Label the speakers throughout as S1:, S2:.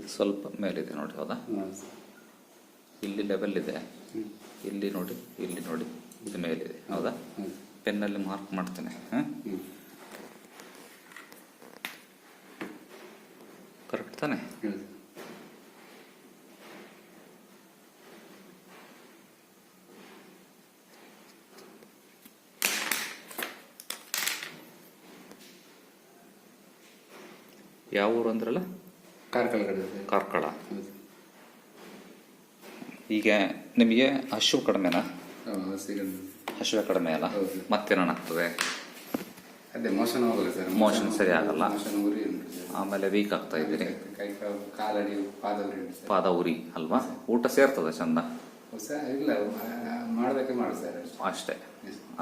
S1: ಇದು ಸ್ವಲ್ಪ ಮೇಲಿದೆ ನೋಡಿ, ಹೌದಾ? ಇಲ್ಲಿ ಲೆವೆಲ್ ಇದೆ, ಇಲ್ಲಿ ನೋಡಿ, ಇಲ್ಲಿ ನೋಡಿ, ಇದು ಮೇಲಿದೆ, ಹೌದಾ? ಪೆನ್ನಲ್ಲಿ ಮಾರ್ಕ್ ಮಾಡ್ತೇನೆ. ಕರೆಕ್ಟ್ ತಾನೆ? ಯಾವ ಊರು ಅಂದ್ರಲ್ಲ? ಕಾರ್ಕಳ. ಈಗ ನಿಮಗೆ ಹಸಿವು ಕಡಿಮೆನಾ? ಹಸಿವೆ ಕಡಿಮೆ ಅಲ್ಲ, ಮತ್ತೇನಾಗ್ತದೆ?
S2: ಅದೇ ಮೋಷನ್ ಹೋಗಲ್ಲ ಸರ್.
S1: ಮೋಷನ್ ಸರಿ ಆಗಲ್ಲ, ಆಮೇಲೆ ವೀಕ್ ಆಗ್ತಾ ಇದ್ದೀರಿ, ಪಾದ ಉರಿ ಅಲ್ವಾ? ಊಟ ಸೇರ್ತದೆ ಚಂದ?
S2: ಇಲ್ಲ, ಮಾಡಬೇಕೆ ಮಾಡಿ ಸರ್
S1: ಅಷ್ಟೇ.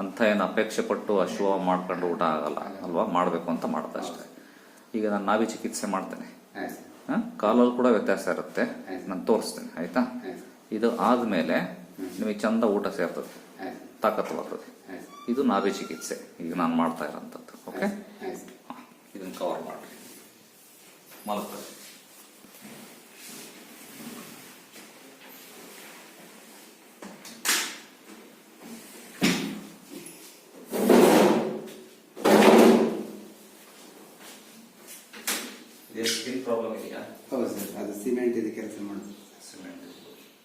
S1: ಅಂತ ಏನು ಅಪೇಕ್ಷೆ ಪಟ್ಟು ಹಸಿವು ಮಾಡ್ಕೊಂಡು ಊಟ ಆಗಲ್ಲ ಅಲ್ವಾ? ಮಾಡಬೇಕು ಅಂತ ಮಾಡುತ್ತೆ ಅಷ್ಟೇ. ಈಗ ನಾನು ನಾಭಿ ಚಿಕಿತ್ಸೆ ಮಾಡ್ತೇನೆ, ಕಾಲಲ್ಲಿ ಕೂಡ ವ್ಯತ್ಯಾಸ ಇರುತ್ತೆ, ನಾನು ತೋರಿಸ್ತೇನೆ, ಆಯ್ತಾ? ಇದು ಆದ್ಮೇಲೆ ನಿಮಗೆ ಚಂದ ಊಟ ಸೇರ್ತದೆ, ತಾಕತ್ತು ಬರ್ತದೆ. ಇದು ನಾಭಿ ಚಿಕಿತ್ಸೆ ಈಗ ನಾನು ಮಾಡ್ತಾ ಇರೋಂಥದ್ದು. ಓಕೆ, ಇದನ್ನು ಕವರ್ ಮಾಡಿ ಮಲಗ್ತದೆ. ಸ್ಕಿನ್ ಪ್ರಾಬ್ಲಮ್ ಇದೆಯಾ?
S2: ಹೌದು ಸರ್, ಅದು ಸಿಮೆಂಟ್ ಇದೆ, ಕೆಲಸ ಮಾಡೋದು.
S1: ಸಿಮೆಂಟ್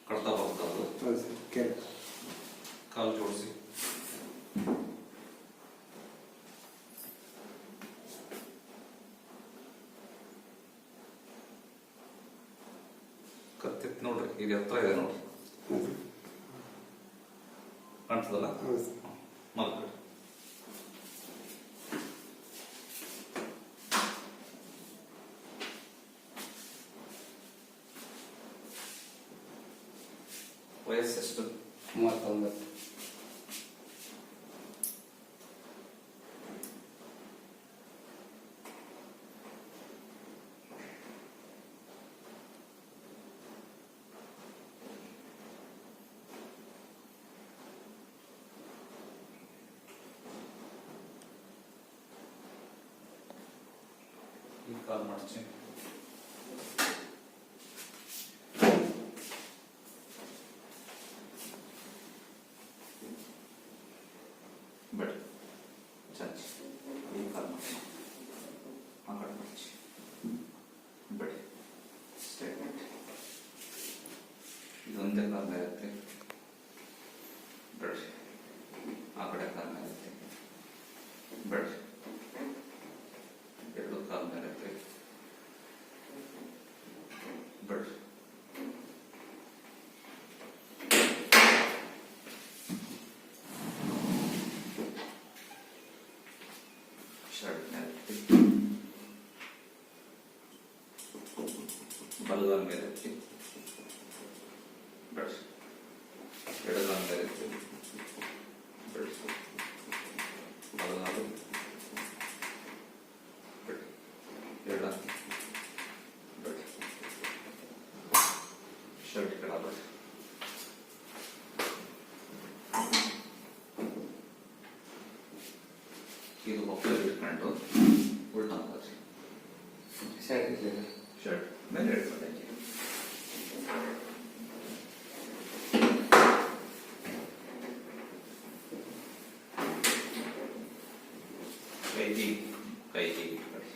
S1: ಕಡ್ತಾ ಹೋಗ್ತದೆ.
S2: ಹೌದು ಸರ್.
S1: ಕಾಲು ಜೋಡಿಸಿ. ಕತ್ತಿತ್ತು ನೋಡ್ರಿ, ಇದು ಹತ್ರ ಇದೆ ನೋಡ್ರಿ, ಕಾಣಿಸ್ತದಲ್ಲ? ಮಲ್ಕಡಿ. ವಯಸ್ಸೆಷ್ಟು?
S2: 39.
S1: ಈ ಕಾಲ್ ಮಾಡ್ತೀನಿ. ಬಟ್ ಚಾಚಿ ಈ ಕಾಲ್ ಮಾಡ್ತೀನಿ, ಆ ಕಡೆ ಮಾಡ್ತೀನಿ. ಬಟ್ ಸ್ಟೇಟ್ಮೆಂಟ್ ಇದೊಂದೇ ಕಾಲ ಇರುತ್ತೆ. ಬಟ್ ಆ ಕಡೆ ಕಾಲ ಇರುತ್ತೆ. ಬಟ್ ಎರಡು ಕಾಲ ಮೇಲೆ ಇರುತ್ತೆ. ಬಟ್ ಶರ್ಟ್ ಮೇಲೆ ಬಲಗಾಲ ಮೇಲೆ ಇರುತ್ತೆ. ಬಟ್ ಎಡಗಾಲ ಮೇಲೆ ಇರುತ್ತೆ. ಬಟ್ ಬಲಗಾಲು ಎಡ ಬಟ್ ಶರ್ಟ್ ಕಡ ಬಟ್ ಇದು ಹೊಕ್ಕಲ್ಲಿ ಇಟ್ಕೊಂಡು ಉಲ್ಟಾ ಹಾಕೋದ್ರಿ. ಶರ್ಟ್ ಮೇಲೆ ಇಟ್ಕೊಂಡು ಕೈ ಹೀಗೆ ಇಟ್ಕೊಳ್ಳಿ.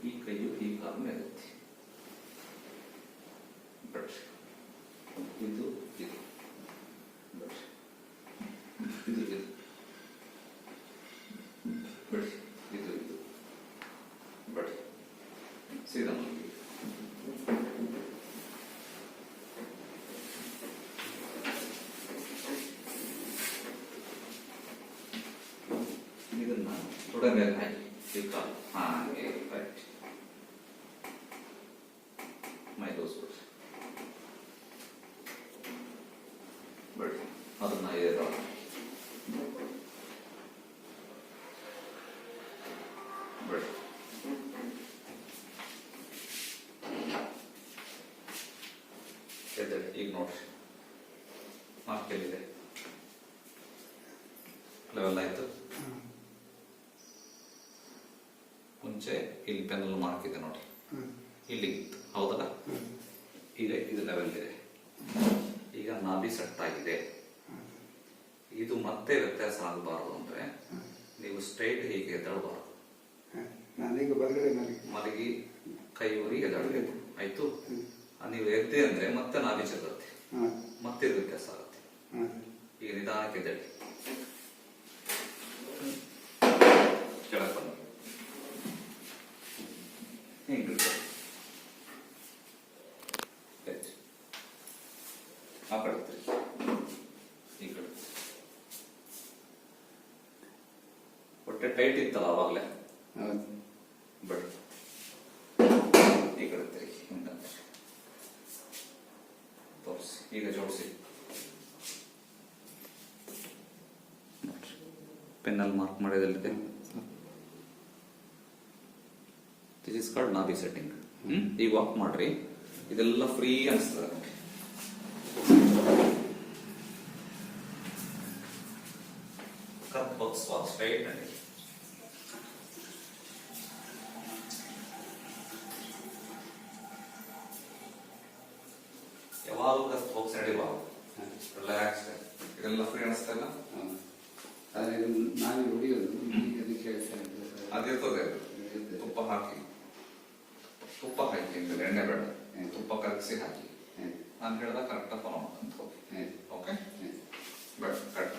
S1: ಈ ಕೈಯು ಈ ಕಾಲ ಮೇಲೆ ಇರುತ್ತೆ. ಬಟ್ ಇದು ಇದು ಬಟ್ ಇದು ಇದು ಬಟ್ ಇದು ಇದು ಬಟ್ ಸೀದಾ ಮಾಡಿ. ಇದನ್ನ ತೊಡೆ ಮೇಲೆ ಹಾಕಿ ಈ ಕಾಲು ಹಾಗೆ ರೈಟ್ ಮೈ ತೋರಿಸ್ಬಿಡ್ರಿ. ಬಟ್ ಅದನ್ನ ಇದೇ ಬಟ್ ಈಗ ನೋಡ್ರಿ, ಮಾರ್ಕ್ ಎಲ್ಲಿದೆ? ಲೆವೆಲ್ ಆಯ್ತು. ಮುಂಚೆ ಇಲ್ಲಿ ಪೆನ್ನಲ್ಲಿ ಮಾರ್ಕ್ ಇದೆ ನೋಡಿ,
S2: ಹ್ಮ್.
S1: ಇಲ್ಲಿಗಿತ್ತು ಹೌದಲ್ಲ, ಇದೆ ಇದು ಲೆವೆಲ್ ಇದೆ. ಈಗ ನಾಭಿ ಸೆಟ್ ಆಗಿದೆ. ಇದು ಮತ್ತೆ ವ್ಯತ್ಯಾಸ ಆಗಬಾರದು ಅಂದ್ರೆ ನೀವು ಸ್ಟ್ರೈಟ್ ಹೀಗೆ ಎದ್ದೇಳಬಾರದು.
S2: ನಾನೀಗ ಹೊರಗಡೆ
S1: ಮಲಗಿ ಕೈ ಊರಿ ಎದ್ದೇಳಬೇಕು, ಆಯ್ತು. ನೀವು ಎದ್ದೆ ಅಂದ್ರೆ ಮತ್ತೆ ನಾಭಿ ಚದುರುತ್ತೆ, ಮತ್ತೆ ಇದು ವ್ಯತ್ಯಾಸ ಆಗುತ್ತೆ. ಈಗ ನಿಧಾನಕ್ಕೆ ಎದ್ದೇಳಿ, ಕೆಳಗೆ ಬನ್ನಿ, ಹಿಂಗೆ ಆ ಕಡೆ ಈ ಕಡೆ. ಹೊಟ್ಟೆ ಟೈಟ್ ಇತ್ತಲ್ಲ ಅವಾಗಲೇ, ಬಟ್ ಈ ಕಡೆ ತಿರುಗಿ ಹಿಂಗಂತೆ ತೋರಿಸಿ. ಈಗ ಜೋಡಿಸಿ, ಪೆನ್ನಲ್ಲಿ ಮಾರ್ಕ್ ಮಾಡಿದಲ್ಲಿದೆ. ದಿಸ್ ಇಸ್ ಕಾಲ್ಡ್ ನಾಭಿ ಸೆಟ್ಟಿಂಗ್. ಈಗ ವಾಕ್ ಮಾಡ್ರಿ, ಇದೆಲ್ಲ ಫ್ರೀ ಅನಿಸ್ತದೆ. ಸ್ಟ್ರೈಟ್ ನಡಿ, ಯಾವಾಗಲೂ ಕತ್ ಹೋಗ್ಸ್ ನಡಿಬಾರ್ದು, ರಿಲ್ಯಾಕ್ಸ್. ಇದೆಲ್ಲ ಫ್ರೀ ಅನಿಸ್ತಾ ಇಲ್ಲ.
S2: ನಾನು ಹೊಡಿಯೋದು ಅದಕ್ಕೆ ಹೇಳ್ತಾ ಇದ್ದೆ.
S1: ಅದಿರ್ತದೆ, ತುಪ್ಪ ಹಾಕಿ ಎಣ್ಣೆ ಬೇಡ, ತುಪ್ಪ ಕರಗಿಸಿ ಹಾಕಿ. ನಾನು ಹೇಳ್ದಾಗ ಕರೆಕ್ಟಾಗಿ ಫಾಲೋ ಮಾಡ್ಕೊಂತ ಹೋಗಿ. ಓಕೆ, ಬೇಡ ಕಟ್